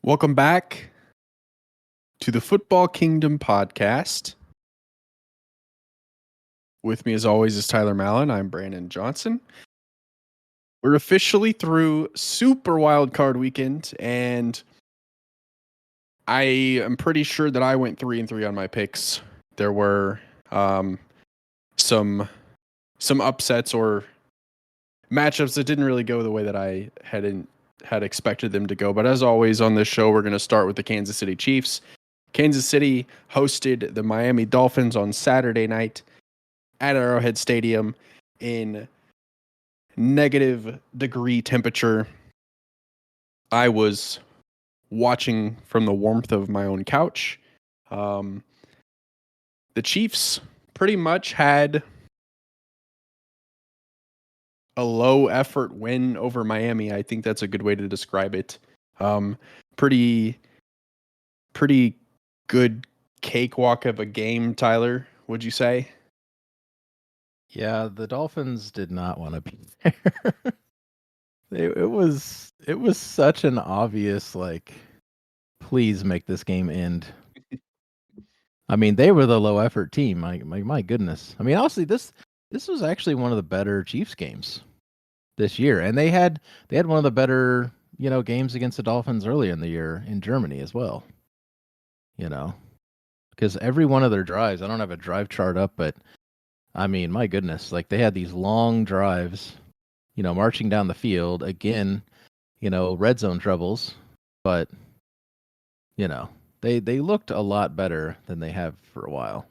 Welcome back to the Football Kingdom podcast. With me, as always, is Tyler Mallon. I'm Brandon Johnson. We're officially through Super Wild Card Weekend, and I am pretty sure that I went 3-3 on my picks. There were some upsets or matchups that didn't really go the way that I had expected them to go. But as always on this show, we're going to start with the Kansas City Chiefs. Kansas City hosted the Miami Dolphins on Saturday night at Arrowhead Stadium in -degree temperature. I was watching from the warmth of my own couch. The Chiefs pretty much had a low effort win over Miami. I think that's a good way to describe it. Pretty good cakewalk of a game, Tyler, would you say? Yeah, the Dolphins did not want to be there. It was such an obvious, please make this game end. I mean, they were the low effort team. My goodness. I mean, honestly, this was actually one of the better Chiefs games this year, and they had one of the better games against the Dolphins earlier in the year in Germany as well. Because every one of their drives, I don't have a drive chart up, but I mean, my goodness, they had these long drives, marching down the field again, red zone troubles, but they looked a lot better than they have for a while.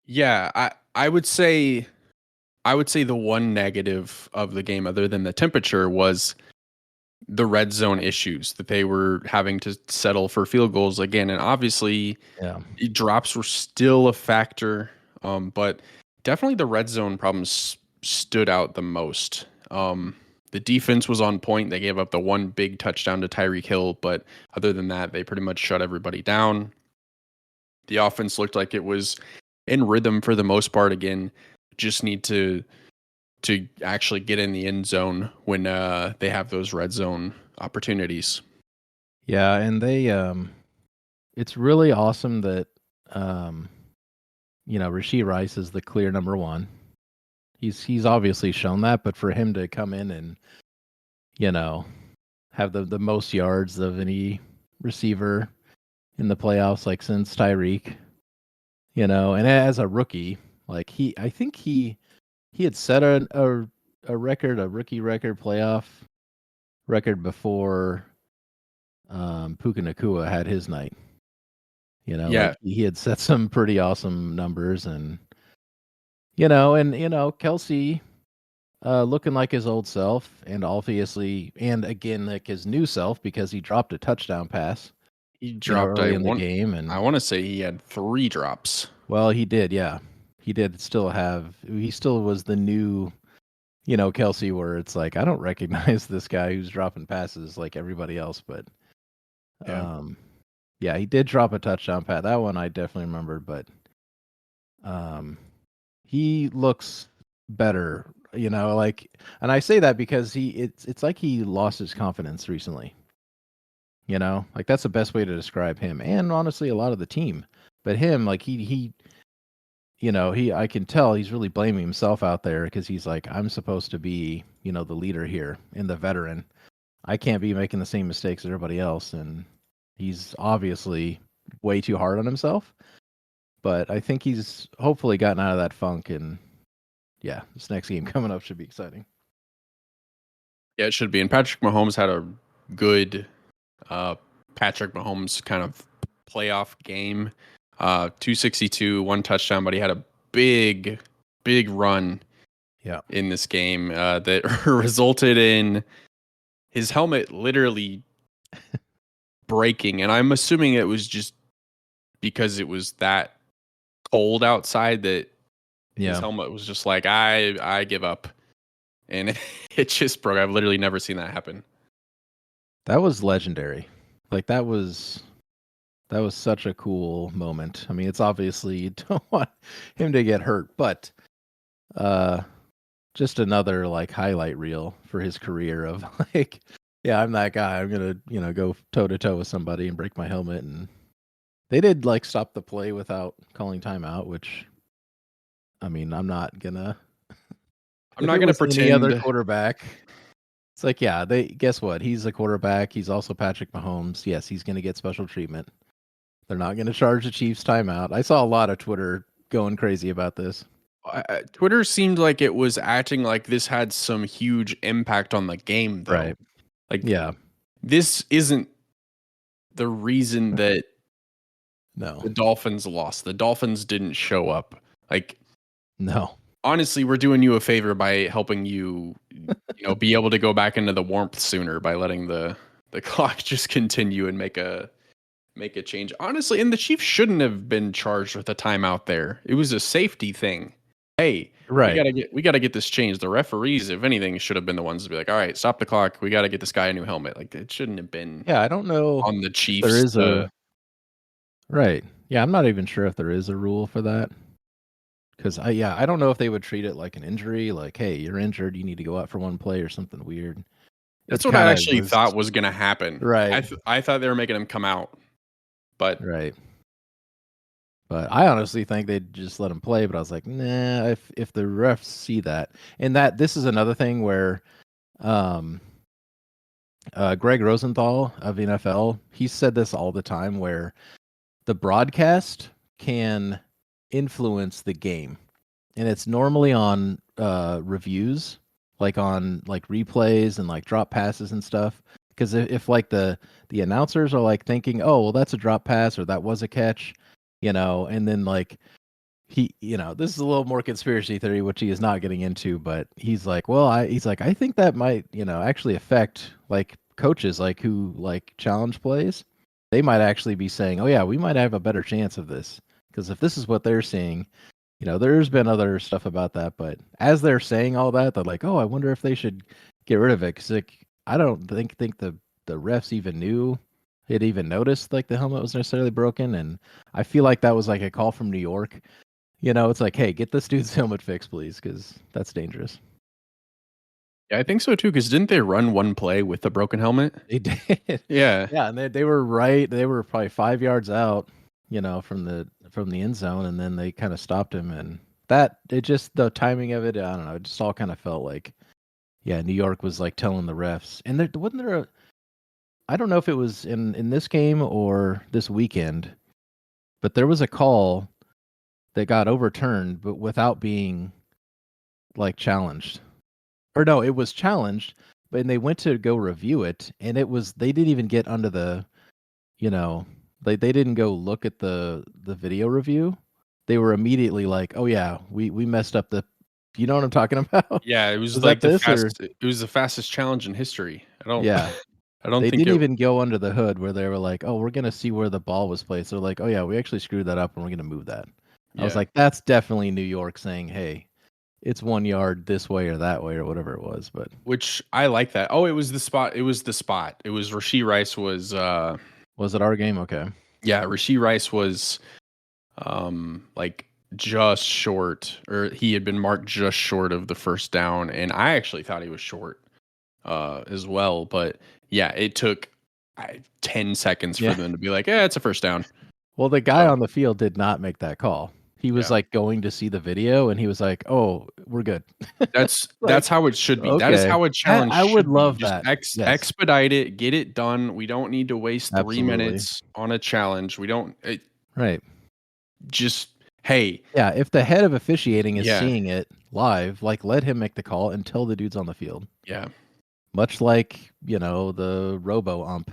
Yeah, I would say the one negative of the game, other than the temperature, was the red zone issues that they were having to settle for field goals again. And obviously, drops were still a factor, but definitely the red zone problems stood out the most. The defense was on point. They gave up the one big touchdown to Tyreek Hill, but other than that, they pretty much shut everybody down. The offense looked like it was in rhythm for the most part again. Just need to actually get in the end zone when they have those red zone opportunities. Yeah, and they it's really awesome that Rashee Rice is the clear number one. He's obviously shown that, but for him to come in and have the most yards of any receiver in the playoffs since Tyreek, and as a rookie, I think he had set a record, a rookie record, playoff record before Puka Nacua had his night. He had set some pretty awesome numbers, and Kelsey looking like his old self, and obviously, and again, his new self, because he dropped a touchdown pass. He dropped early in the game, and I want to say he had 3 drops. Well, he did, yeah. He did still have. He still was the new, Kelsey, where it's I don't recognize this guy who's dropping passes like everybody else, but yeah, he did drop a touchdown pass. That one I definitely remembered, but he looks better, and I say that because it's like he lost his confidence recently. That's the best way to describe him, and honestly, a lot of the team. But him, I can tell he's really blaming himself out there, because he's I'm supposed to be, the leader here and the veteran. I can't be making the same mistakes as everybody else, and he's obviously way too hard on himself. But I think he's hopefully gotten out of that funk, and yeah, this next game coming up should be exciting. Yeah, it should be. And Patrick Mahomes had a good Patrick Mahomes kind of playoff game. 262, 1 touchdown, but he had a big run in this game that resulted in his helmet literally breaking. And I'm assuming it was just because it was that cold outside that his helmet was just I give up. And it just broke. I've literally never seen that happen. That was legendary. That was such a cool moment. I mean, it's obviously you don't want him to get hurt, but just another highlight reel for his career of Yeah, I'm that guy. I'm gonna, go toe to toe with somebody and break my helmet. And they did like stop the play without calling timeout, which I mean, I'm not gonna. I'm If not it going to was any other pretend. quarterback, it's like, yeah, they guess what? He's a quarterback. He's also Patrick Mahomes. Yes, he's gonna get special treatment. They're not gonna charge the Chiefs timeout. I saw a lot of Twitter going crazy about this. Twitter seemed like it was acting like this had some huge impact on the game, though. Right. Like, Yeah. this isn't the reason that No. the Dolphins lost. The Dolphins didn't show up. Like, No. honestly, we're doing you a favor by helping you, be able to go back into the warmth sooner by letting the clock just continue and make a change. Honestly, and the Chiefs shouldn't have been charged with a timeout there. It was a safety thing. Hey, we Right. gotta get this changed. The referees, if anything, should have been the ones to be like, all right, stop the clock. We gotta get this guy a new helmet. Like, it shouldn't have been Yeah, I don't know on the if there Chiefs is to. a right. Yeah, I'm not even sure if there is a rule for that. Because I don't know if they would treat it like an injury, like, hey, you're injured, you need to go out for one play or something weird. That's It what I kind of actually was thought was gonna happen. right, I thought they were making him come out, but right. But I honestly think they'd just let him play. But I was like, nah, if the refs see that, and that this is another thing where um Greg Rosenthal of the NFL, he said this all the time where the broadcast can influence the game. And it's normally on reviews, like on like replays and like drop passes and stuff. Because if like the announcers are like thinking, oh well, that's a drop pass or that was a catch, and then like this is a little more conspiracy theory, which he is not getting into, but he's like, well, I think that might actually affect like coaches like who like challenge plays. They might actually be saying, oh yeah, we might have a better chance of this because if this is what they're seeing. There's been other stuff about that, but as they're saying all that, they're like, "Oh, I wonder if they should get rid of it." Because like, I don't think the refs even knew it even noticed like the helmet was necessarily broken, and I feel like that was like a call from New York. It's like, "Hey, get this dude's helmet fixed, please, because that's dangerous." yeah, I think so too. Because didn't they run one play with the broken helmet? They did, Yeah, yeah, and they were right. They were probably 5 yards out, from the end zone, and then they kind of stopped him, and that it just the timing of it, I don't know, it just all kind of felt like. Yeah, New York was like telling the refs, and there wasn't there a. I don't know if it was in this game or this weekend, but there was a call that got overturned, but without being like challenged. Or no, it was challenged, but and they went to go review it, and it was they didn't even get under the, you know, they didn't go look at the video review. They were immediately like, oh yeah, we messed up the. You know what I'm talking about? yeah. It was Was like that the this or fast. It was the fastest challenge in history. I don't. yeah? I don't They think didn't it. even go under the hood where they were like, "Oh, we're gonna see where the ball was placed." They're like, "Oh yeah, we actually screwed that up and we're gonna move that." I was Yeah, like, "That's definitely New York saying, hey, it's 1 yard this way or that way or whatever it was." But which I like that. Oh, it was the spot. It was the spot. It was Rasheed Rice was. was it our game? Okay. Yeah, Rasheed Rice was like just short, or he had been marked just short of the first down, and I actually thought he was short as well. But yeah, it took 10 seconds for Yeah. them to be like, yeah, it's a first down. Well, the guy So on the field did not make that call. He was yeah, like going to see the video and he was like, "Oh, we're good." that's Like, how it should be. That is okay. how a challenge I would should be. love Just that. Yes, expedite it, get it done. We don't need to waste three absolutely. minutes on a challenge. We don't Right. just hey, Yeah, if the head of officiating is yeah, seeing it live, like let him make the call and tell the dudes on the field. yeah, Much like, the robo ump,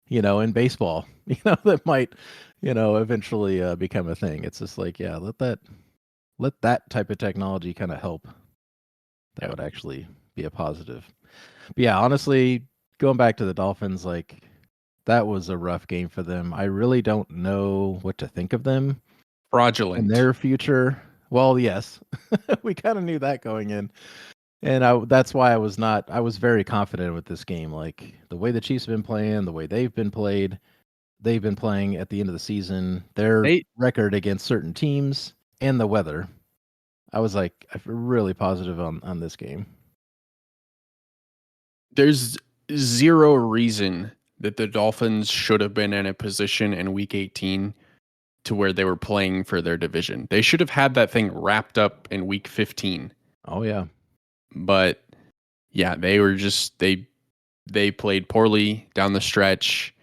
in baseball, that might, eventually become a thing. It's just like, yeah, let that type of technology kind of help. That yeah. would actually be a positive. But yeah, honestly, going back to the Dolphins, like that was a rough game for them. I really don't know what to think of them and Fraudulent. their future. Well, yes, we kind of knew that going in. And that's why I was very confident with this game. Like the way the Chiefs have been playing, the way they've been playing at the end of the season, their They record against certain teams and the weather. I was like, I feel really positive on this game. there's zero reason that the Dolphins should have been in a position in Week 18 to where they were playing for their division. They should have had that thing wrapped up in Week 15. Oh yeah. But yeah, they played poorly down the stretch,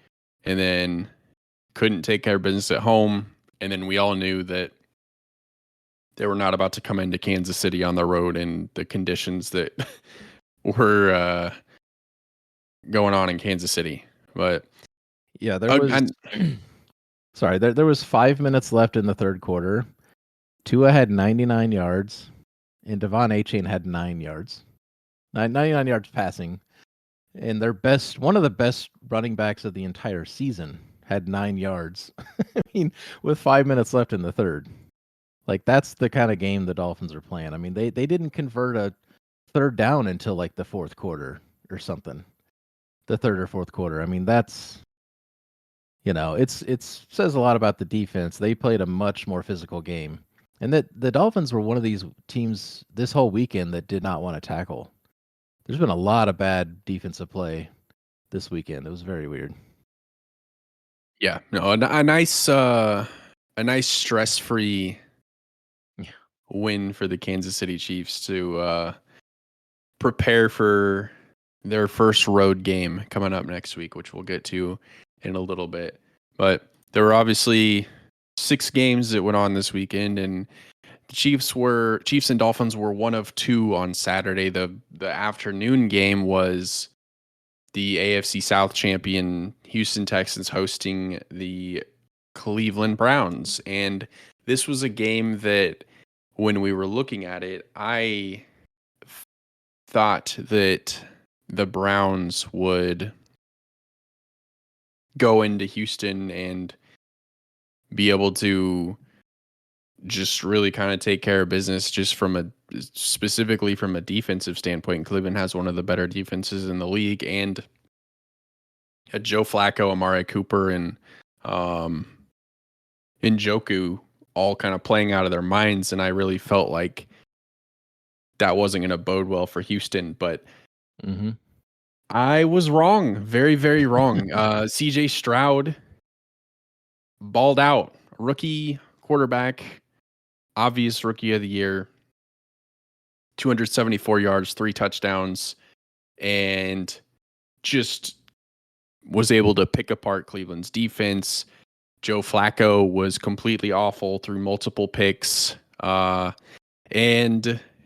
and then couldn't take care of business at home. And then we all knew that they were not about to come into Kansas City on the road in the conditions that were going on in Kansas City. But Yeah, there was sorry, there was 5 minutes left in the third quarter. Tua had 99 yards, and Devon Achane had 9 yards. 99 yards passing. And one of the best running backs of the entire season had 9 yards. I mean, with 5 minutes left in the third. Like, that's the kind of game the Dolphins are playing. I mean, they didn't convert a third down until like the fourth quarter or something. The third or fourth quarter. I mean, that's, it's says a lot about the defense. They played a much more physical game. And that the Dolphins were one of these teams this whole weekend that did not want to tackle. There's been a lot of bad defensive play this weekend. It was very weird. yeah, no, a nice stress-free win for the Kansas City Chiefs to prepare for their first road game coming up next week, which we'll get to in a little bit. But there were obviously 6 games that went on this weekend, and the Chiefs and Dolphins were one of 2 on Saturday. The afternoon game was the AFC South champion Houston Texans hosting the Cleveland Browns. And this was a game that, when we were looking at it, I thought that the Browns would go into Houston and be able to just really kind of take care of business, just specifically from a defensive standpoint. Cleveland has one of the better defenses in the league, and Joe Flacco, Amari Cooper, and Njoku all kind of playing out of their minds. And I really felt like that wasn't going to bode well for Houston, but I was wrong. Very, very wrong. CJ Stroud balled out. Rookie quarterback, obvious rookie of the year, 274 yards, 3 touchdowns, and just was able to pick apart Cleveland's defense. Joe Flacco was completely awful through multiple picks. And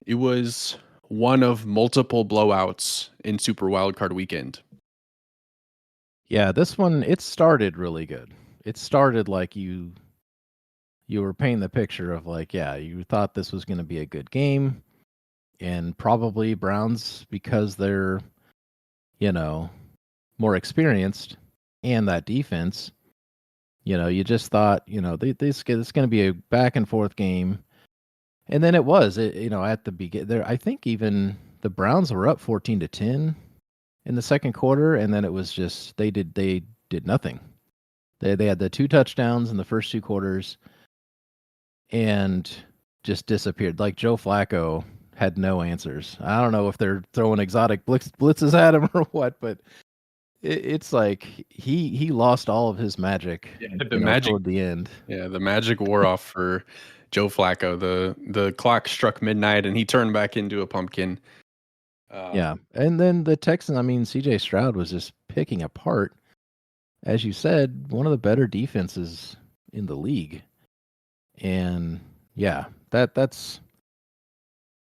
it was one of multiple blowouts in Super Wildcard Weekend. Yeah, this one, it started really good. It started like you were painting the picture of like, yeah, you thought this was going to be a good game, and probably Browns, because they're, more experienced, and that defense, you just thought, this is going to be a back and forth game. And then it was, at the beginning there, I think even the Browns were up 14-10 in the second quarter. And then it was just, they did nothing. They had the 2 touchdowns in the first 2 quarters and just disappeared. Like, Joe Flacco had no answers. I don't know if they're throwing exotic blitzes at him or what, but it's like he lost all of his magic. Yeah, the magic toward the end. Yeah, the magic wore off for Joe Flacco. The clock struck midnight, and he turned back into a pumpkin. Yeah, and then the Texans. I mean, CJ Stroud was just picking apart, as you said, one of the better defenses in the league. And yeah, that's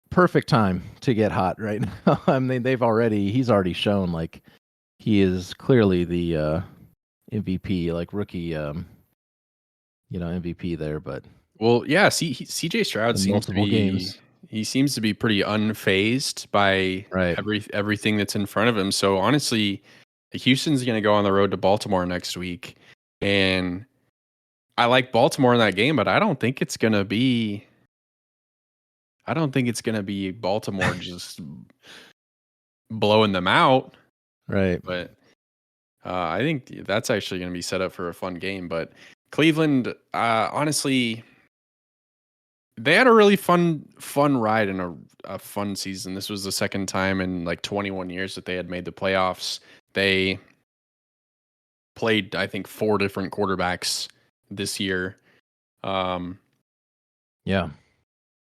perfect time to get hot right now. I mean, he's already shown like he is clearly the MVP, like rookie, MVP there. But well, yeah, CJ Stroud seems to be games. He seems to be pretty unfazed by everything that's in front of him. So honestly, Houston's going to go on the road to Baltimore next week, and I like Baltimore in that game, but I don't think it's going to be Baltimore just blowing them out. Right. But I think that's actually going to be set up for a fun game. But Cleveland, honestly, they had a really fun ride and a fun season. This was the second time in like 21 years that they had made the playoffs. They played, I think, 4 different quarterbacks this year. Yeah.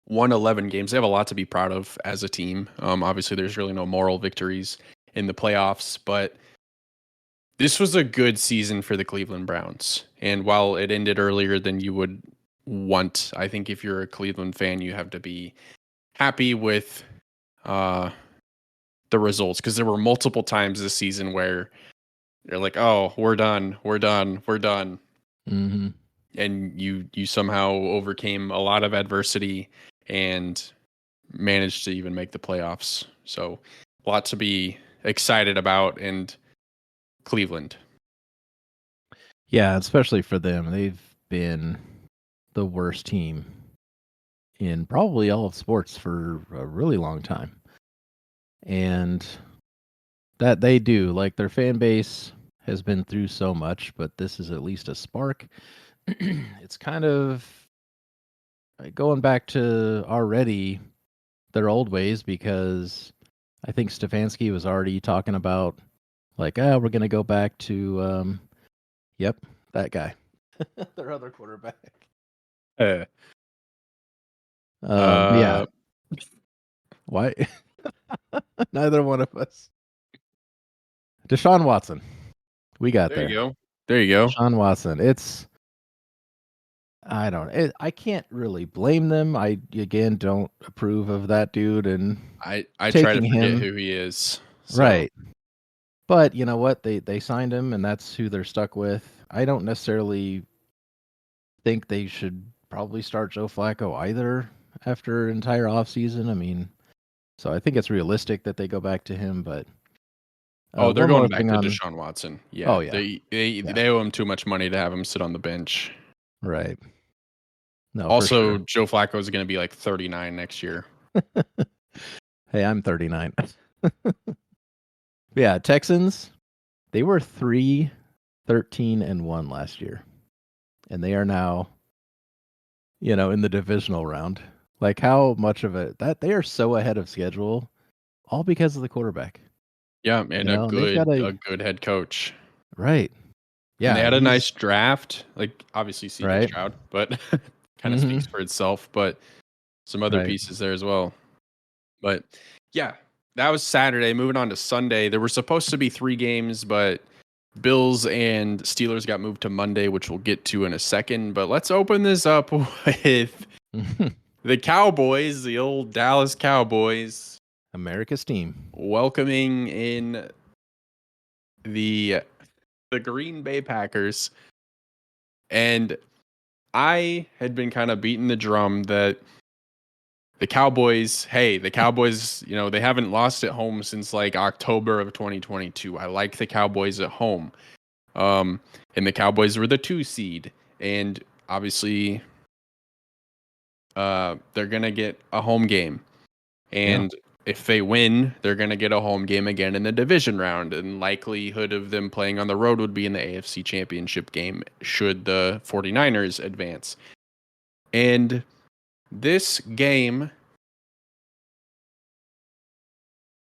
Won 11 games. They have a lot to be proud of as a team. Obviously, there's really no moral victories in the playoffs, but this was a good season for the Cleveland Browns. And while it ended earlier than you would want, I think if you're a Cleveland fan, you have to be happy with the results, because there were multiple times this season where you're like, oh, we're done. Mm-hmm. And you somehow overcame a lot of adversity and managed to even make the playoffs. So a lot to be excited about. And Cleveland. Yeah, especially for them. They've been the worst team in probably all of sports for a really long time. And that they do, like, their fan base has been through so much, but this is at least a spark. It's kind of going back to already their old ways, because I think Stefanski was already talking about, like, we're going to go back to, yep, that guy, their other quarterback. Uh, Yeah. Why? Neither one of us. Deshaun Watson. We got There there. you go. There you go. Deshaun Watson. I can't really blame them. I, again, don't approve of that dude and I try to taking forget him. who he is. So. Right. But you know what? They signed him, and that's who they're stuck with. I don't necessarily think they should probably start Joe Flacco either after an entire offseason. I mean, so I think it's realistic that they go back to him, but They're one more going back thing to on. Deshaun Watson. Yeah. Oh, yeah. They owe him too much money to have him sit on the bench. Right. No, for Also, sure. Joe Flacco is going to be like 39 next year. Hey, I'm 39. Yeah, Texans, they were 3-13-1 last year. And they are now, in the divisional round. Like, how much of it that they are so ahead of schedule, all because of the quarterback. Yeah, and And they've got a good head coach. Right. Yeah. And they had a nice draft. Like, obviously CJ Right. Stroud, but kind of speaks for itself, but some other pieces there as well. But yeah, that was Saturday. Moving on to Sunday, there were supposed to be 3 games, but Bills and Steelers got moved to Monday, which we'll get to in a second. But let's open this up with the Cowboys, the old Dallas Cowboys, America's team, welcoming in the Green Bay Packers. And I had been kind of beating the drum that the Cowboys, they haven't lost at home since like October of 2022. I like the Cowboys at home. And the Cowboys were the 2 seed. And obviously, they're going to get a home game. And if they win, they're going to get a home game again in the division round. And likelihood of them playing on the road would be in the AFC Championship game should the 49ers advance. And this game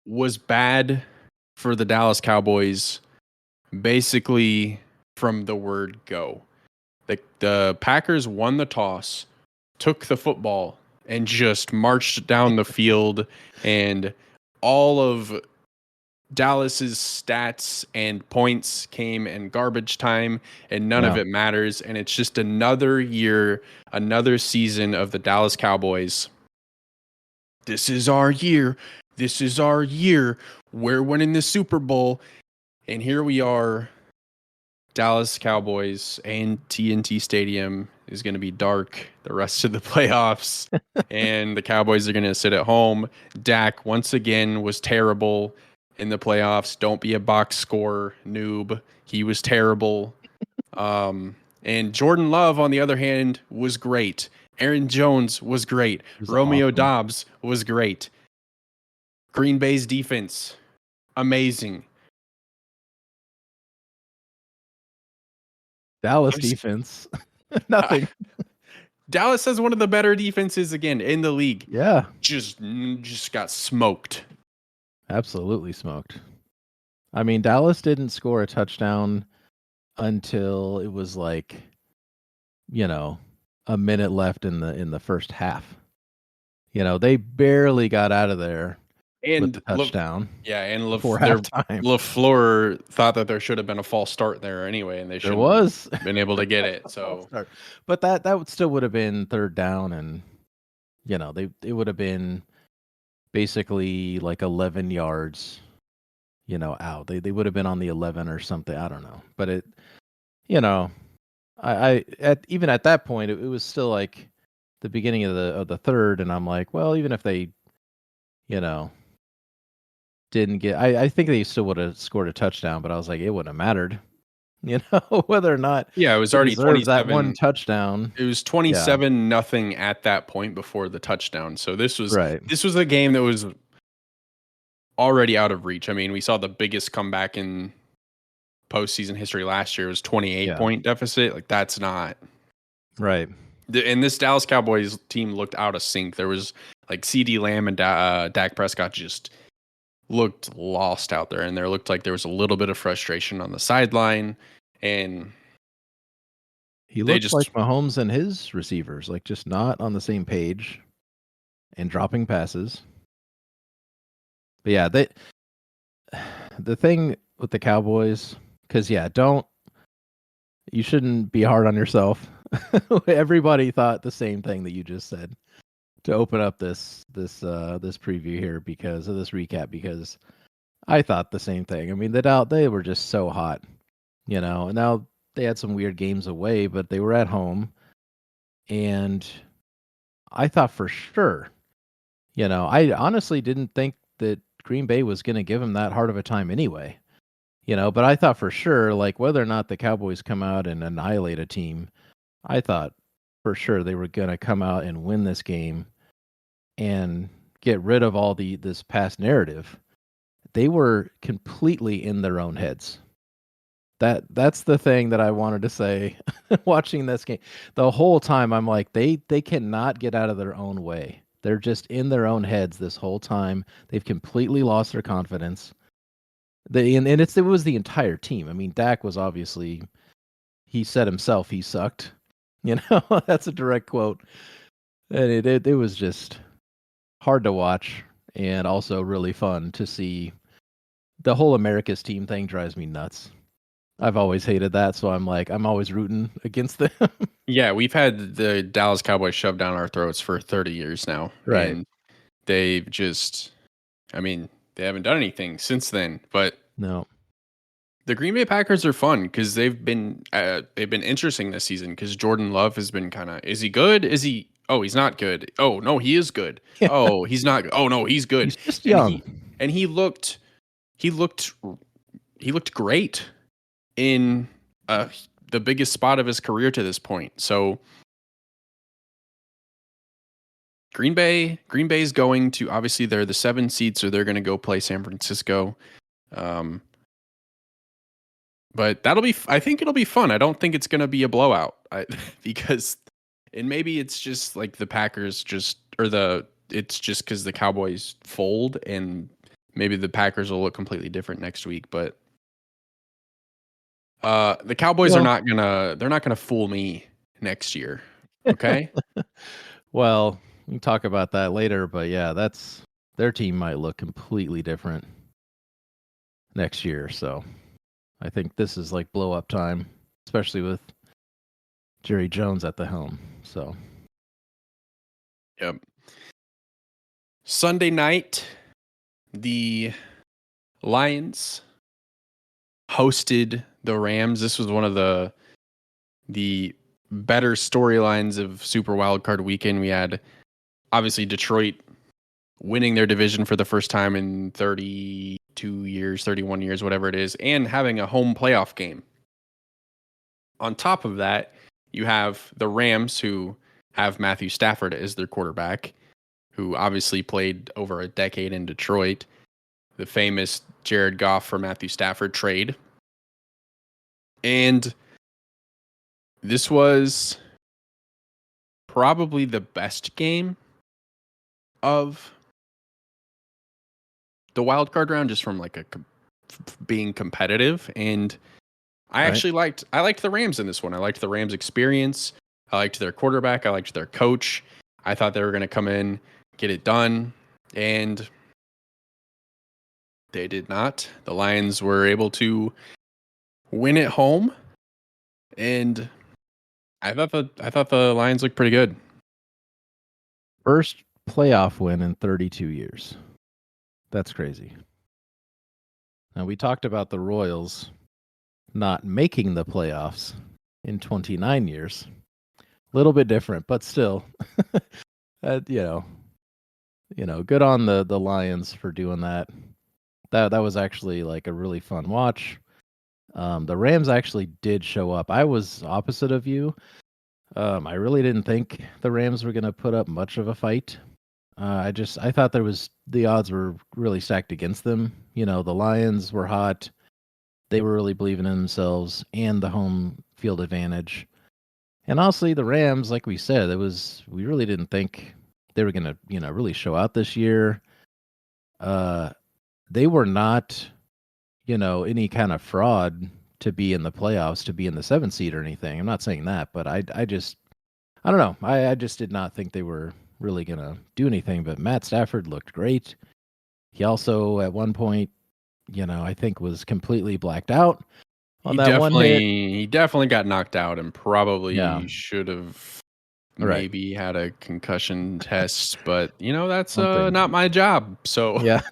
was bad for the Dallas Cowboys, basically from the word go. The Packers won the toss, took the football, and just marched down the field, and all of Dallas's stats and points came in garbage time, and none of it matters. And it's just another year, another season of the Dallas Cowboys. This is our year. This is our year. We're winning the Super Bowl. And here we are. Dallas Cowboys and TNT Stadium is going to be dark the rest of the playoffs. And the Cowboys are going to sit at home. Dak, once again, was terrible in the playoffs. Don't be a box score noob. He was terrible. And Jordan Love, on the other hand, was great. Aaron Jones was great. Romeo awesome. Dobbs was great. Green Bay's defense, amazing. Dallas defense, nothing. Dallas has one of the better defenses again in the league. Yeah, Just got smoked. absolutely smoked. I mean, Dallas didn't score a touchdown until it was like, a minute left in the first half. They barely got out of there with the And touchdown before halftime. LaFleur thought that there should have been a false start there anyway, and they There shouldn't was have been able to get it. a false So start. But that still would have been third down, and it would have been basically like 11 yards, out. They would have been on the 11 or something. I don't know. But you know, even at that point, it was still like the beginning of the third, and I'm like, well, even if they, you know, didn't get, I think they still would have scored a touchdown, but I was like, it wouldn't have mattered, whether or not yeah, it was they already deserved that one 27. touchdown. It was Yeah, 27-0 at that point before the touchdown. So this was right. a game that was already out of reach. I mean, we saw the biggest comeback in postseason history last year. It was 28 Yeah, point deficit. Like that's not. right. And this Dallas Cowboys team looked out of sync. There was like CD Lamb and Dak Prescott just looked lost out there, and there looked like there was a little bit of frustration on the sideline, and He they looked just like Mahomes and his receivers, like just not on the same page and dropping passes. But yeah, the thing with the Cowboys, because you shouldn't be hard on yourself. Everybody thought the same thing that you just said to open up this preview here because of this recap, because I thought the same thing. I mean, they were just so hot, and now they had some weird games away, but they were at home, and I thought for sure, I honestly didn't think that Green Bay was going to give him that hard of a time anyway. But I thought for sure, like whether or not the Cowboys come out and annihilate a team, I thought for sure they were going to come out and win this game and get rid of all this past narrative. They were completely in their own heads. That's the thing that I wanted to say watching this game. The whole time I'm like, they cannot get out of their own way. They're just in their own heads this whole time. They've completely lost their confidence. It was the entire team. I mean, Dak was obviously, he said himself he sucked. That's a direct quote. And it was just hard to watch and also really fun to see. The whole America's team thing drives me nuts. I've always hated that, so I'm always rooting against them. yeah, we've had the Dallas Cowboys shoved down our throats for 30 years now, Right. and they've just, I mean, they haven't done anything since then. But No. the Green Bay Packers are fun because they've been interesting this season because Jordan Love has been kind of, is he good? Is he? Oh, he's not good. Oh no, he is good. Yeah. Oh, he's not. Oh no, he's good. He's just And young. he looked great in the biggest spot of his career to this point. So Green Bay's going to, obviously they're the 7 seed, so they're going to go play San Francisco. But I think it'll be fun. I don't think it's going to be a blowout because, and maybe it's just like the Packers it's just because the Cowboys fold, and maybe the Packers will look completely different next week. But the Cowboys Well, they're not gonna fool me next year. Okay. well, we can talk about that later, but yeah, their team might look completely different next year. So I think this is like blow up time, especially with Jerry Jones at the helm. So Yep. Sunday night, the Lions hosted the Rams. This was one of the better storylines of Super Wildcard Weekend. We had obviously Detroit winning their division for the first time in 32 years, 31 years, whatever it is, and having a home playoff game. On top of that, you have the Rams, who have Matthew Stafford as their quarterback, who obviously played over a decade in Detroit. The famous Jared Goff for Matthew Stafford trade. And this was probably the best game of the wild card round, just from like being competitive. And I actually liked the Rams in this one. I liked the Rams' experience. I liked their quarterback. I liked their coach. I thought they were going to come in, get it done, and they did not. The Lions were able to win at home, and I thought the Lions looked pretty good. First playoff win in 32 years. That's crazy. Now, we talked about the Royals not making the playoffs in 29 years. A little bit different, but still, you know, good on the Lions for doing that. That was actually like a really fun watch. The Rams actually did show up. I was opposite of you. I really didn't think the Rams were going to put up much of a fight. I thought the odds were really stacked against them. You know, the Lions were hot. They were really believing in themselves and the home field advantage. And honestly, the Rams, like we said, we really didn't think they were going to, really show out this year. They were not, any kind of fraud to be in the playoffs, to be in the 7th seed or anything. I'm not saying that, but I don't know. I just did not think they were really going to do anything, but Matt Stafford looked great. He also, at one point, I think was completely blacked out on that one hit. He definitely got knocked out and probably should have maybe had a concussion test, but that's not my job. So yeah.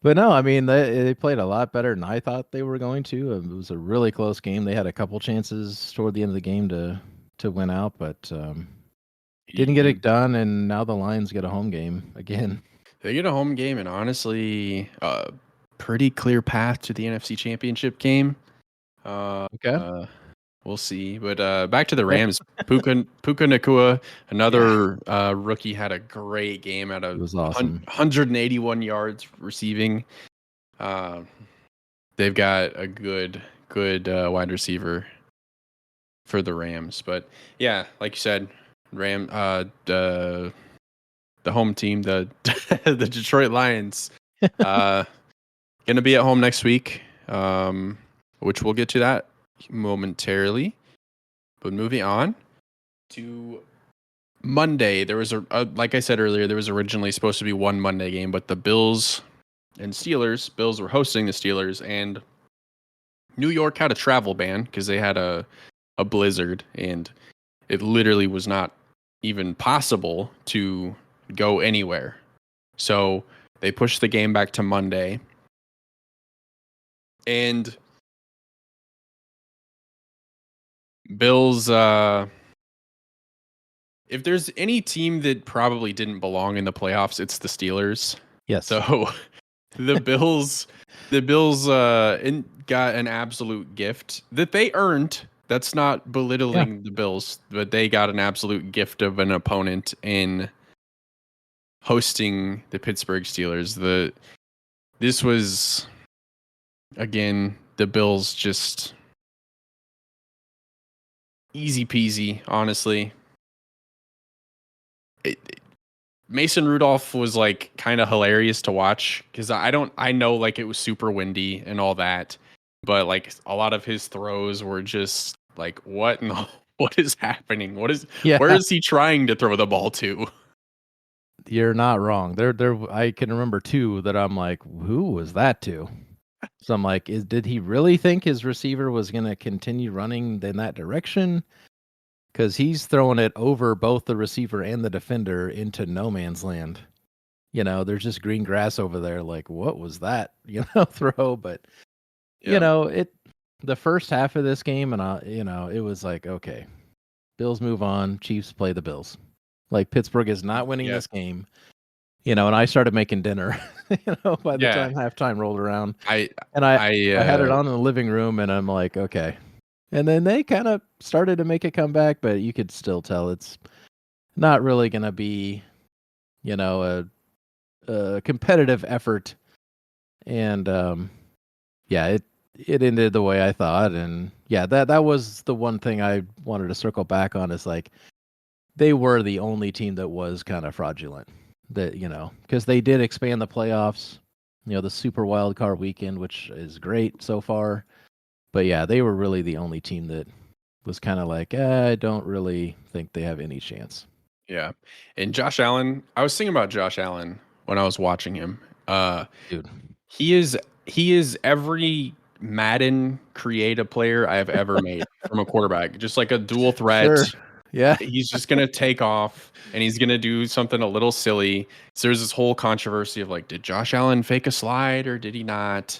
But no, I mean, they played a lot better than I thought they were going to. It was a really close game. They had a couple chances toward the end of the game to win out, but didn't get it done. And now the Lions get a home game again. They get a home game, and honestly, pretty clear path to the NFC Championship game. Okay. We'll see. But back to the Rams. Puka Nacua, another rookie, had a great game at It was awesome. 181 yards receiving. They've got a good wide receiver for the Rams. But yeah, like you said, the home team, the the Detroit Lions, gonna be at home next week, which we'll get to that momentarily. But moving on to Monday, there was like I said earlier, there was originally supposed to be one Monday game, but the Bills and Steelers, Bills were hosting the Steelers, and New York had a travel ban because they had a blizzard, and it literally was not even possible to go anywhere. So they pushed the game back to Monday. And Bills, if there's any team that probably didn't belong in the playoffs, it's the Steelers. Yes. So the Bills got an absolute gift that they earned. That's not belittling the Bills, but they got an absolute gift of an opponent in hosting the Pittsburgh Steelers. This was, again, the Bills just easy peasy, honestly. Mason Rudolph was like kind of hilarious to watch because I know like it was super windy and all that, but like a lot of his throws were just like, what is happening? Where is he trying to throw the ball to? You're not wrong. I can remember two that I'm like, who was that to? So I'm like, did he really think his receiver was going to continue running in that direction? Because he's throwing it over both the receiver and the defender into no man's land. There's just green grass over there. Like, what was that? Throw. But the first half of this game, and it was like, okay, Bills move on. Chiefs play the Bills. Like, Pittsburgh is not winning this game. And I started making dinner. By the time halftime rolled around, I had it on in the living room, and I'm like, okay. And then they kind of started to make a comeback, but you could still tell it's not really going to be, a competitive effort. And it ended the way I thought. And yeah, that was the one thing I wanted to circle back on is like, they were the only team that was kind of fraudulent. That, because they did expand the playoffs, the Super Wild Card weekend, which is great so far. But yeah, they were really the only team that was kind of like, I don't really think they have any chance. Yeah. And Josh Allen, I was thinking about Josh Allen when I was watching him. Dude. He is every Madden creative player I have ever made from a quarterback. Just like a dual threat. Sure. Yeah. He's just gonna take off and he's gonna do something a little silly. So there's this whole controversy of like, did Josh Allen fake a slide or did he not?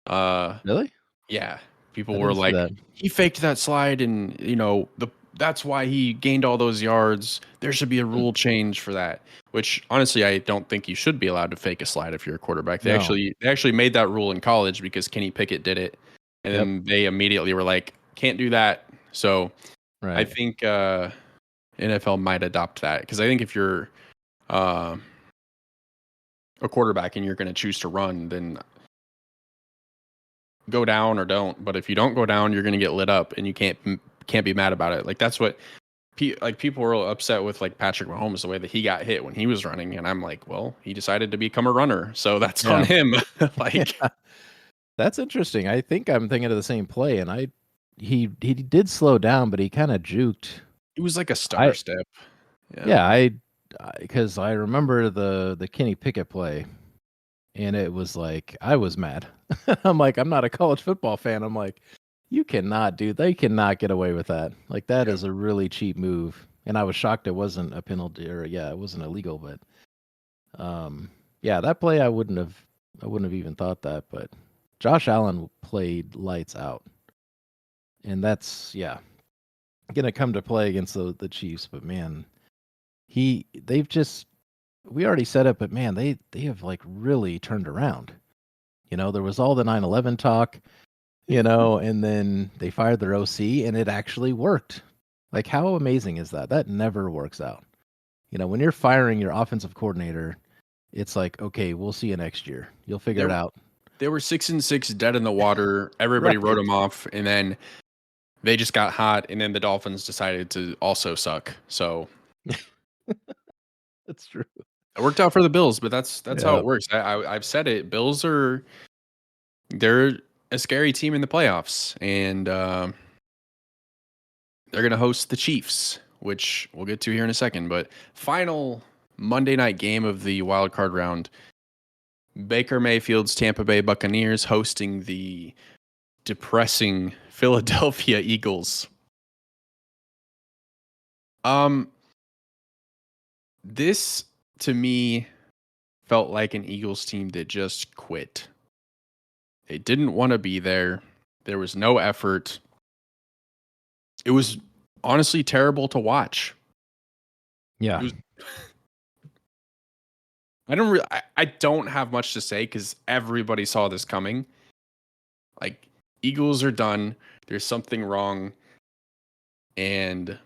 Really? Yeah. I People were didn't see like, that. he faked that slide and that's why he gained all those yards. There should be a Hmm. rule change for that. Which honestly, I don't think you should be allowed to fake a slide if you're a quarterback. They No. actually made that rule in college because Kenny Pickett did it, and Yep. then they immediately were like, can't do that. So I Right. think NFL might adopt that because I think if you're uh, a quarterback and you're going to choose to run, then go down or don't. But if you don't go down, you're going to get lit up, and you can't be mad about it. Like that's what people were upset with, like Patrick Mahomes, the way that he got hit when he was running, and I'm like, well, he decided to become a runner, so that's on Yeah. him. Like Yeah. That's interesting. I think I'm thinking of the same play, and he did slow down, but he kind of juked. it was like a stutter I step. yeah, because I remember the Kenny Pickett play, and it was like I was mad. I'm like, I'm not a college football fan. I'm like, you cannot do. They cannot get away with that. Like that Yeah. is a really cheap move. And I was shocked it wasn't a penalty, or yeah, it wasn't illegal. But yeah, that play I wouldn't have even thought that. But Josh Allen played lights out, and that's gonna come to play against the Chiefs. But man, they've just we already said it, but man, they have like really turned around. There was all the 9/11 talk, and then they fired their OC and it actually worked. Like how amazing is that? That never works out. When you're firing your offensive coordinator, it's like, okay, we'll see you next year. You'll figure it out. They were 6-6, dead in the water. Everybody Right. wrote them off, and then they just got hot, and then the Dolphins decided to also suck. So That's true. it worked out for the Bills, but that's how Yeah. it works. I've said it. Bills they're a scary team in the playoffs, and they're going to host the Chiefs, which we'll get to here in a second. But final Monday night game of the wild card round, Baker Mayfield's Tampa Bay Buccaneers hosting the depressing Philadelphia Eagles. This to me felt like an Eagles team that just quit. They didn't want to be there. There was no effort. It was honestly terrible to watch. Yeah. It was, I don't have much to say because everybody saw this coming. Like, Eagles are done. There's something wrong, and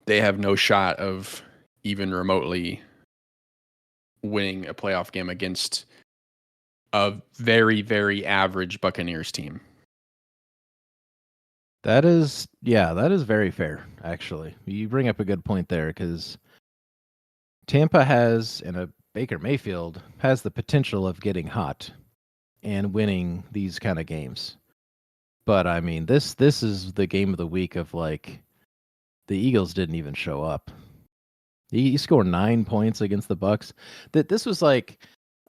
they have no shot of even remotely winning a playoff game against a very, very average Buccaneers team. That is very fair, actually. You bring up a good point there because Tampa has, and a Baker Mayfield has the potential of getting hot and winning these kind of games. But I mean, this is the game of the week of like the Eagles didn't even show up. He scored 9 points against the Bucs. This was like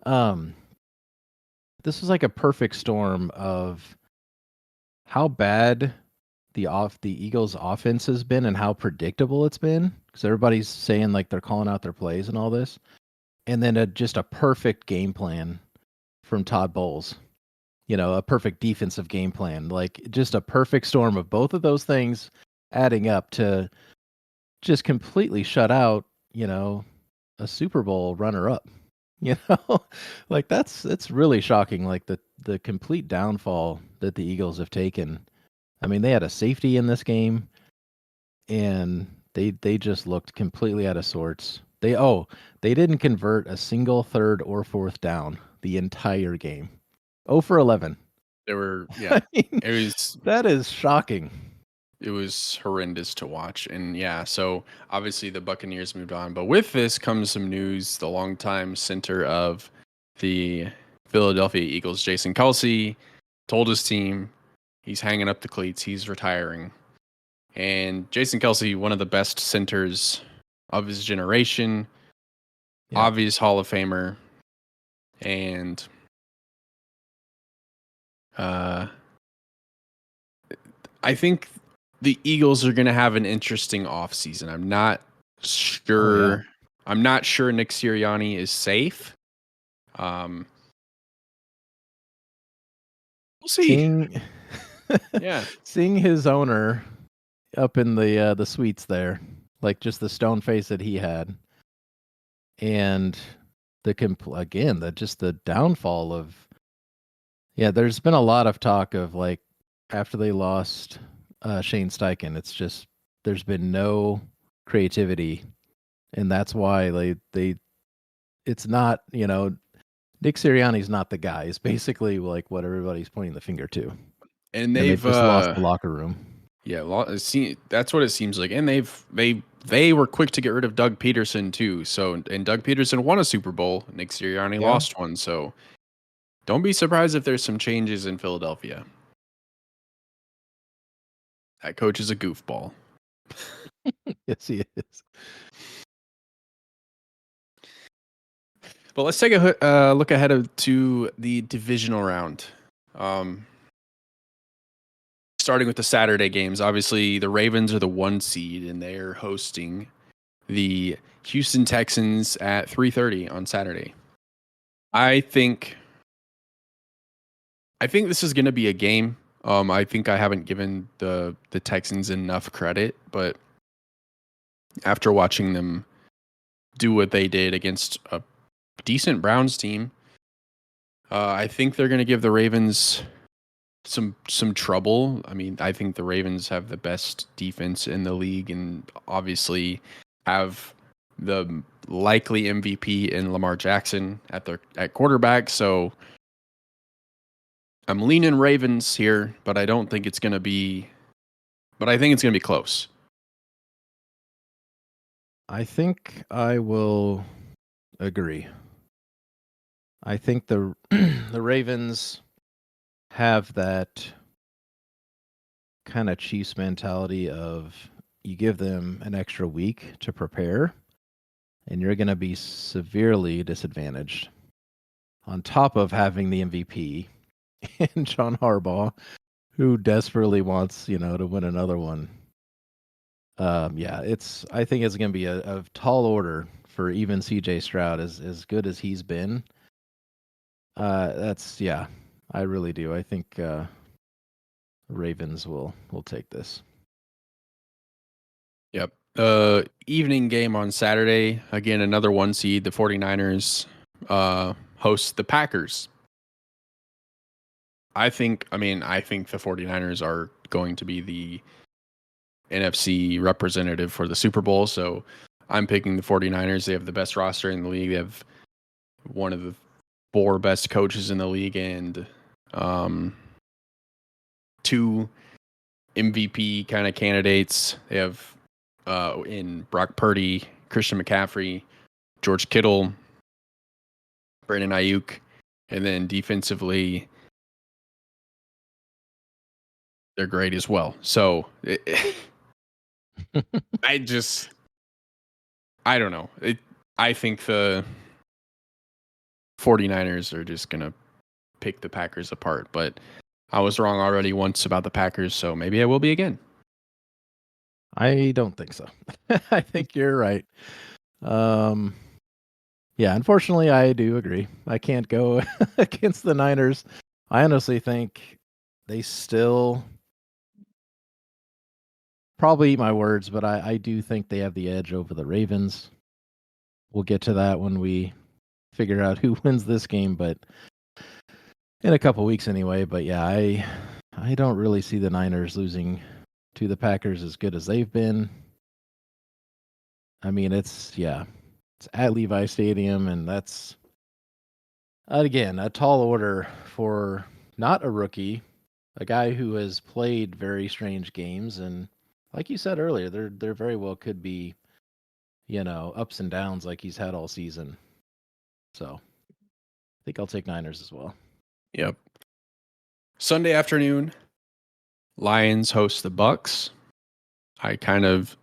a perfect storm of how bad the Eagles offense has been and how predictable it's been, because everybody's saying like they're calling out their plays and all this, and then just a perfect game plan from Todd Bowles. A perfect defensive game plan, like just a perfect storm of both of those things adding up to just completely shut out, a Super Bowl runner up. You know, like it's really shocking, like the complete downfall that the Eagles have taken. I mean, they had a safety in this game, and they just looked completely out of sorts. They didn't convert a single third or fourth down the entire game. 0 for 11. They were, I mean, it was that is shocking. It was horrendous to watch. And yeah, so obviously the Buccaneers moved on. But with this comes some news. The longtime center of the Philadelphia Eagles, Jason Kelsey, told his team he's hanging up the cleats, he's retiring. And Jason Kelsey, one of the best centers of his generation, obvious Hall of Famer. And I think the Eagles are going to have an interesting offseason. I'm not sure. I'm not sure Nick Sirianni is safe. We'll see. Seeing his owner up in the suites there, like just the stone face that he had, and the downfall of. Yeah, there's been a lot of talk of like after they lost Shane Steichen, it's just there's been no creativity, and that's why they it's not, Nick Sirianni's not the guy. It's basically like what everybody's pointing the finger to. And they've just lost the locker room. Yeah, that's what it seems like. And they were quick to get rid of Doug Peterson too. So and Doug Peterson won a Super Bowl. Nick Sirianni lost one. So don't be surprised if there's some changes in Philadelphia. That coach is a goofball. Yes, he is. But let's take a look ahead to the divisional round. Starting with the Saturday games, obviously the Ravens are the 1 seed, and they're hosting the Houston Texans at 3:30 on Saturday. I think this is going to be a game. I think I haven't given the Texans enough credit, but after watching them do what they did against a decent Browns team, I think they're going to give the Ravens some trouble. I mean, I think the Ravens have the best defense in the league, and obviously have the likely MVP in Lamar Jackson at quarterback. So I'm leaning Ravens here, but I don't think it's going to be. But I think it's going to be close. I think I will agree. I think the Ravens have that kind of Chiefs mentality of you give them an extra week to prepare, and you're going to be severely disadvantaged. On top of having the MVP and John Harbaugh, who desperately wants, to win another one. I think it's going to be a tall order for even CJ Stroud, as good as he's been. I really do. I think Ravens will take this. Yep. Evening game on Saturday. Again, another 1 seed. The 49ers host the Packers. I think the 49ers are going to be the NFC representative for the Super Bowl. So I'm picking the 49ers. They have the best roster in the league. They have one of the 4 best coaches in the league, and 2 MVP kind of candidates. They have in Brock Purdy, Christian McCaffrey, George Kittle, Brandon Ayuk, and then defensively, they're great as well. So I don't know. I think the 49ers are just going to pick the Packers apart, but I was wrong already once about the Packers, so maybe I will be again. I don't think so. I think you're right. Unfortunately, I do agree. I can't go against the Niners. I honestly think they still probably eat my words, but I do think they have the edge over the Ravens. We'll get to that when we figure out who wins this game, but in a couple weeks anyway. But yeah, I don't really see the Niners losing to the Packers as good as they've been. I mean, it's at Levi Stadium, and that's again a tall order for not a rookie, a guy who has played very strange games, and like you said earlier, there very well could be, ups and downs like he's had all season. So I think I'll take Niners as well. Yep. Sunday afternoon, Lions host the Bucs. I kind of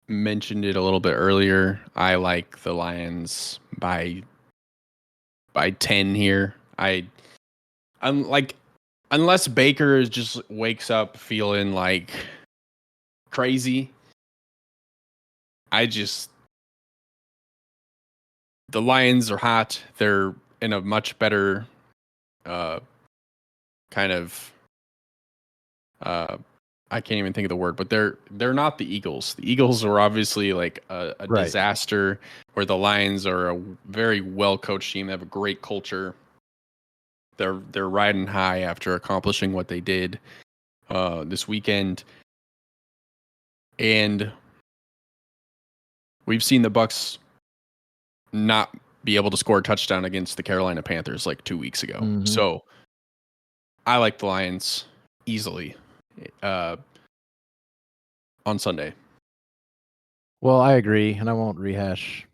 mentioned it a little bit earlier. I like the Lions by 10 here. I'm like, unless Baker just wakes up feeling like crazy, the Lions are hot. They're in a much better kind of I can't even think of the word, but they're not the Eagles. The Eagles are obviously like a Right. disaster, where the Lions are a very well coached team. They have a great culture. They're riding high after accomplishing what they did this weekend, and we've seen the Bucs not be able to score a touchdown against the Carolina Panthers like 2 weeks ago. Mhm. So I like the Lions easily on Sunday. Well, I agree, and I won't rehash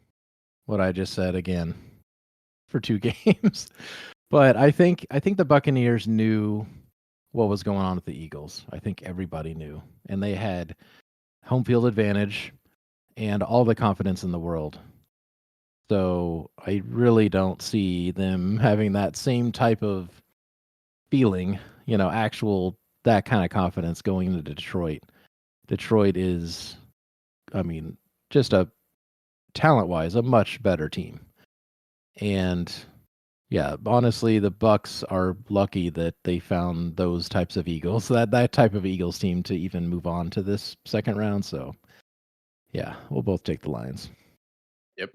what I just said again for 2 games. But I think the Buccaneers knew what was going on with the Eagles. I think everybody knew, and they had home field advantage and all the confidence in the world. So I really don't see them having that same type of feeling, actual that kind of confidence going into Detroit. Detroit is, I mean, just a talent-wise, a much better team. And yeah, honestly, the Bucs are lucky that they found those types of Eagles, that type of Eagles team to even move on to this second round. So yeah, we'll both take the Lions. Yep.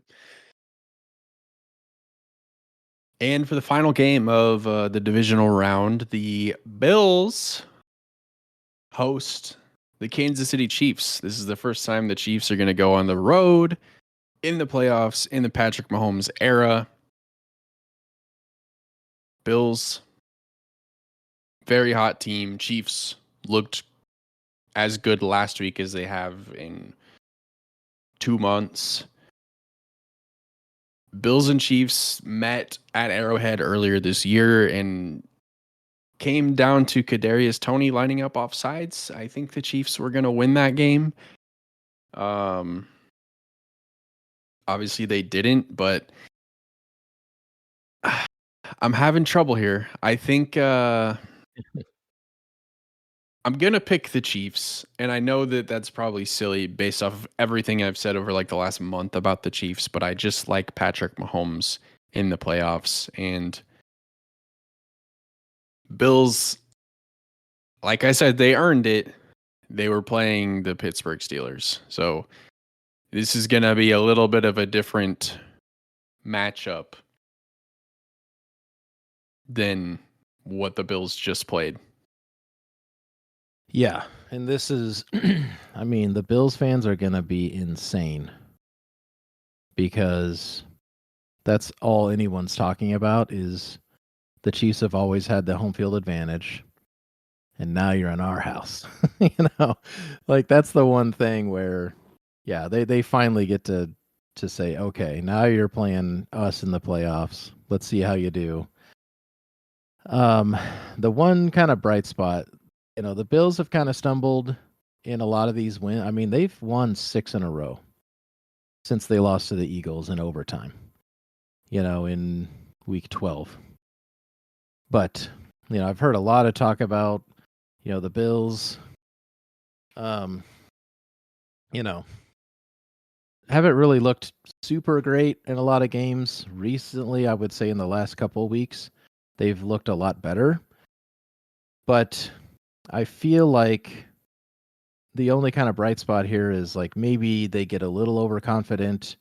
And for the final game of the divisional round, the Bills host the Kansas City Chiefs. This is the first time the Chiefs are going to go on the road in the playoffs in the Patrick Mahomes era. Bills, very hot team. Chiefs looked as good last week as they have in 2 months. Bills and Chiefs met at Arrowhead earlier this year and came down to Kadarius Toney lining up off sides. I think the Chiefs were going to win that game. Obviously they didn't, but I'm having trouble here. I think I'm going to pick the Chiefs, and I know that that's probably silly based off of everything I've said over like the last month about the Chiefs, but I just like Patrick Mahomes in the playoffs, and Bills, like I said, they earned it. They were playing the Pittsburgh Steelers. So this is going to be a little bit of a different matchup than what the Bills just played. Yeah, and this is, I mean, the Bills fans are going to be insane because that's all anyone's talking about is the Chiefs have always had the home field advantage, and now you're in our house. Like that's the one thing where, yeah, they finally get to say, okay, now you're playing us in the playoffs. Let's see how you do. The one kind of bright spot, the Bills have kind of stumbled in a lot of these wins. I mean, they've won 6 in a row since they lost to the Eagles in overtime, in week 12. But, I've heard a lot of talk about, the Bills, haven't really looked super great in a lot of games recently. I would say in the last couple of weeks, they've looked a lot better. But I feel like the only kind of bright spot here is like maybe they get a little overconfident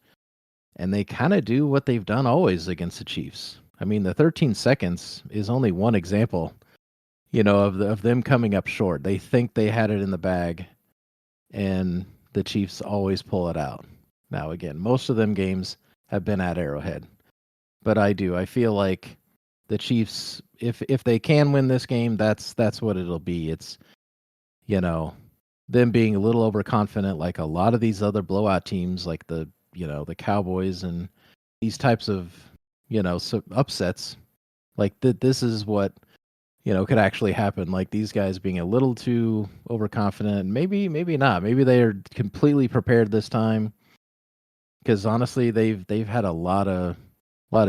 and they kind of do what they've done always against the Chiefs. I mean, the 13 seconds is only one example, of them coming up short. They think they had it in the bag and the Chiefs always pull it out. Now, again, most of them games have been at Arrowhead, but I feel like the Chiefs, if they can win this game, that's what it'll be. It's, you know, them being a little overconfident, like a lot of these other blowout teams, like the Cowboys and these types of upsets. Like this is what could actually happen. Like these guys being a little too overconfident. Maybe not. Maybe they are completely prepared this time. Because honestly, they've had a lot of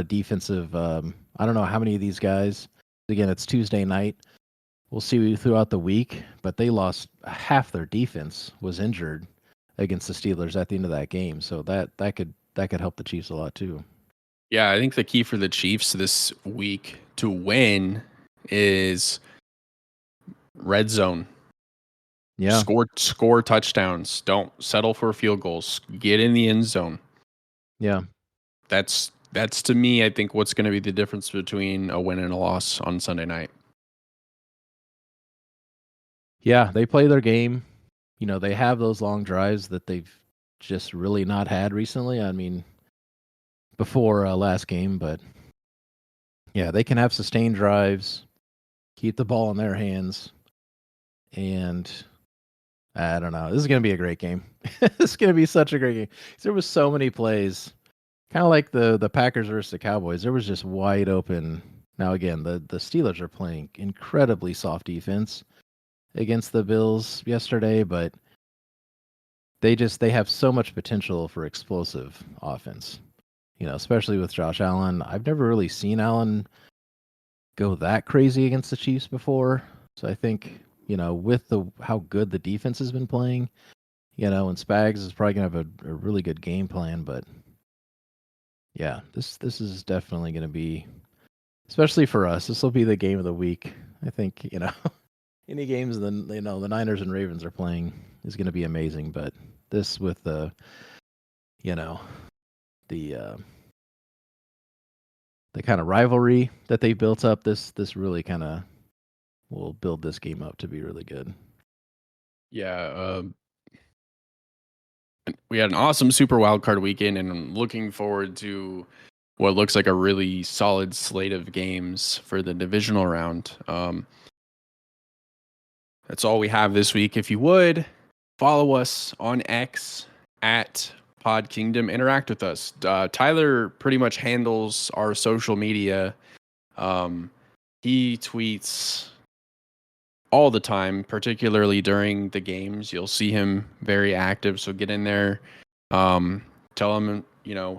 defensive. I don't know how many of these guys. Again, it's Tuesday night. We'll see throughout the week, but they lost half their defense was injured against the Steelers at the end of that game. So that could help the Chiefs a lot too. Yeah, I think the key for the Chiefs this week to win is red zone. Yeah. Score touchdowns. Don't settle for field goals. Get in the end zone. Yeah. That's to me, I think, what's going to be the difference between a win and a loss on Sunday night. Yeah, they play their game. They have those long drives that they've just really not had recently. I mean, before last game, but yeah, they can have sustained drives, keep the ball in their hands, and I don't know. This is going to be a great game. This is going to be such a great game. There was so many plays, kind of like the Packers versus the Cowboys. There was just wide open. Now again, the Steelers are playing incredibly soft defense against the Bills yesterday, but they have so much potential for explosive offense. Especially with Josh Allen. I've never really seen Allen go that crazy against the Chiefs before. So I think, with how good the defense has been playing, and Spags is probably gonna have a really good game plan, but yeah, this is definitely gonna be, especially for us, this will be the game of the week. I think, any games the Niners and Ravens are playing is gonna be amazing, but this with the kind of rivalry that they built up, this really kind of will build this game up to be really good. Yeah, we had an awesome Super Wildcard weekend, and I'm looking forward to what looks like a really solid slate of games for the divisional round. That's all we have this week. If you would, follow us on X at Pod Kingdom. Interact with us. Tyler pretty much handles our social media. He tweets all the time, particularly during the games. You'll see him very active. So get in there, tell him,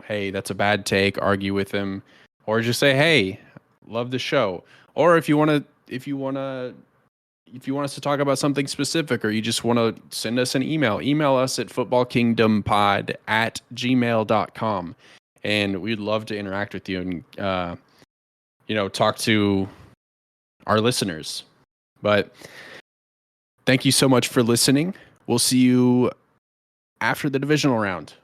hey, that's a bad take. Argue with him, or just say, hey, love the show. Or if you want us to talk about something specific, or you just want to send us an email us at footballkingdompod@gmail.com. And we'd love to interact with you and, talk to our listeners. But thank you so much for listening. We'll see you after the divisional round.